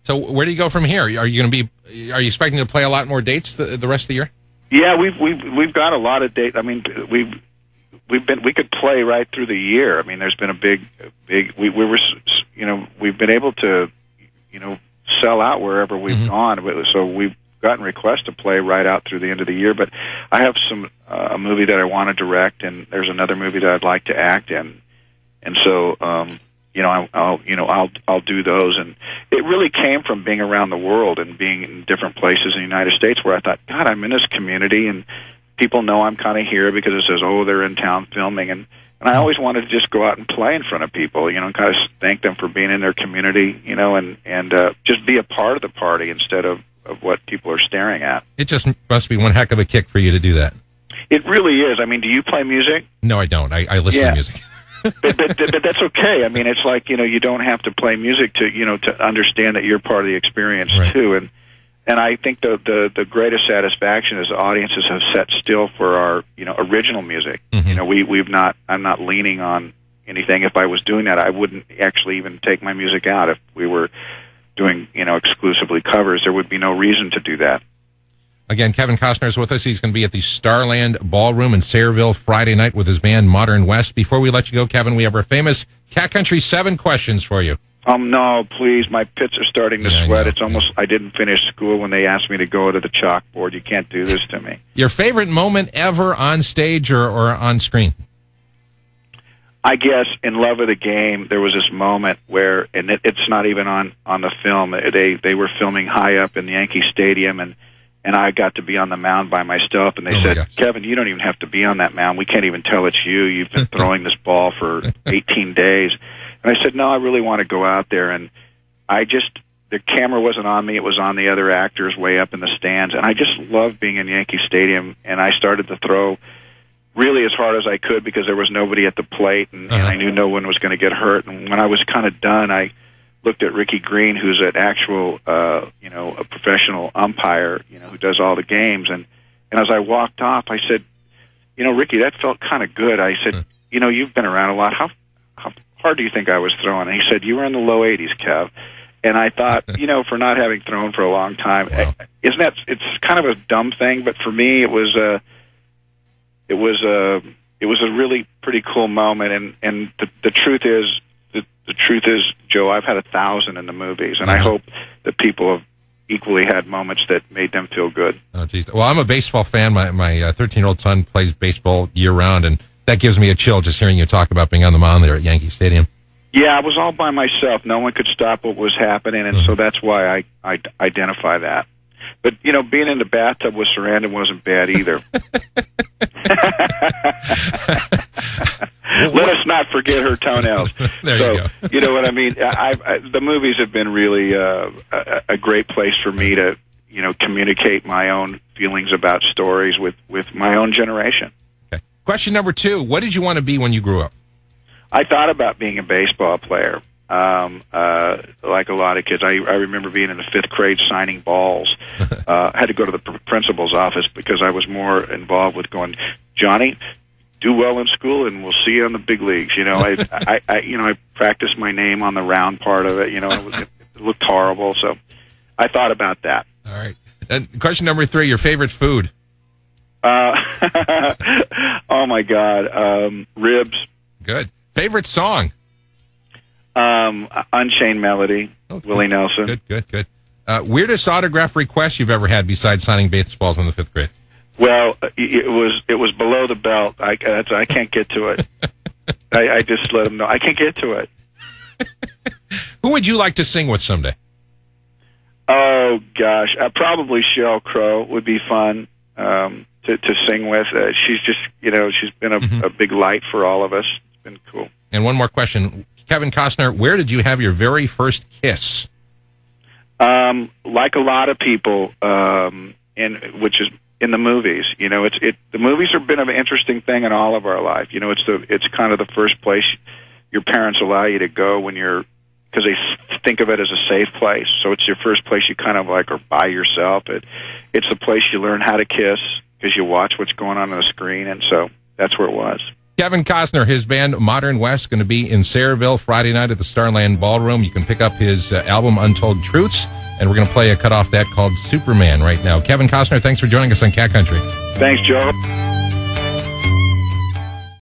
So where do you go from here? Are you expecting to play a lot more dates the rest of the year? Yeah, we've got a lot of dates. I mean, we could play right through the year. I mean, there's been a big we've been able to sell out wherever we've gone. So we've gotten requests to play right out through the end of the year. But I have a movie that I want to direct, and there's another movie that I'd like to act in, and so I'll do those. And it really came from being around the world and being in different places in the United States, where I thought, God, I'm in this community, and people know I'm kind of here because it says, oh, they're in town filming, and I always wanted to just go out and play in front of people, and kind of thank them for being in their community, and just be a part of the party instead of what people are staring at. It just must be one heck of a kick for you to do that. It really is. I mean, do you play music? No, I don't. I listen to music. but that's okay. I mean, it's like, you don't have to play music to understand that you're part of the experience, right, too. And I think the greatest satisfaction is audiences have sat still for our original music. I'm not leaning on anything. If I was doing that, I wouldn't actually even take my music out. If we were doing exclusively covers, there would be no reason to do that. Again, Kevin Costner is with us. He's going to be at the Starland Ballroom in Sayreville Friday night with his band Modern West. Before we let you go, Kevin, we have our famous Cat Country 7 questions for you. No, please. My pits are starting to sweat. It's almost, I didn't finish school when they asked me to go to the chalkboard. You can't do this to me. Your favorite moment ever on stage or on screen? I guess in Love of the Game, there was this moment where, and it's not even on the film, they were filming high up in the Yankee Stadium, and I got to be on the mound by myself, and they said, Kevin, you don't even have to be on that mound. We can't even tell it's you. You've been throwing this ball for 18 days. And I said, no, I really want to go out there. And the camera wasn't on me. It was on the other actors way up in the stands. And I just loved being in Yankee Stadium. And I started to throw really as hard as I could because there was nobody at the plate, and I knew no one was going to get hurt. And when I was kind of done, I looked at Ricky Green, who's an actual, a professional umpire, who does all the games. And as I walked off, I said, Ricky, that felt kind of good. I said, you've been around a lot. How hard do you think I was throwing? And he said, you were in the low 80s, Kev. And I thought, for not having thrown for a long time, it's kind of a dumb thing, but for me, it was a really pretty cool moment. And the truth is, Joe, I've had 1,000 in the movies, and I hope that people have equally had moments that made them feel good. Oh, geez. Well, I'm a baseball fan. My 13-year-old son plays baseball year-round, and that gives me a chill just hearing you talk about being on the mound there at Yankee Stadium. Yeah, I was all by myself. No one could stop what was happening, and so that's why I identify that. But, being in the bathtub with Sarandon wasn't bad either. Let us not forget her toenails. There you go. You know what I mean? The movies have been really a great place for me to, communicate my own feelings about stories with my own generation. Okay. Question number 2, what did you want to be when you grew up? I thought about being a baseball player, like a lot of kids. I remember being in the 5th grade signing balls. I had to go to the principal's office because I was more involved with going, Johnny, do well in school, and we'll see you in the big leagues. I practiced my name on the round part of it. It looked horrible, so I thought about that. All right. And question number 3, your favorite food? Oh my God, ribs. Good. Favorite song? Unchained Melody, Willie Nelson. Good. Weirdest autograph request you've ever had besides signing baseballs in the 5th grade? Well, it was below the belt. I can't get to it. I just let them know I can't get to it. Who would you like to sing with someday? Oh gosh, probably Sheryl Crow would be fun to sing with. She's just she's been a big light for all of us. It's been cool. And one more question, Kevin Costner, where did you have your very first kiss? Like a lot of people, which is in the movies. The movies have been an interesting thing in all of our life. It's kind of the first place your parents allow you to go because they think of it as a safe place. So it's your first place you kind of like are by yourself. It's the place you learn how to kiss because you watch what's going on the screen, and so that's where it was. Kevin Costner, his band Modern West, going to be in Sayreville Friday night at the Starland Ballroom. You can pick up his album Untold Truths, and we're going to play a cut off that called Superman right now. Kevin Costner, thanks for joining us on Cat Country. Thanks, Joe.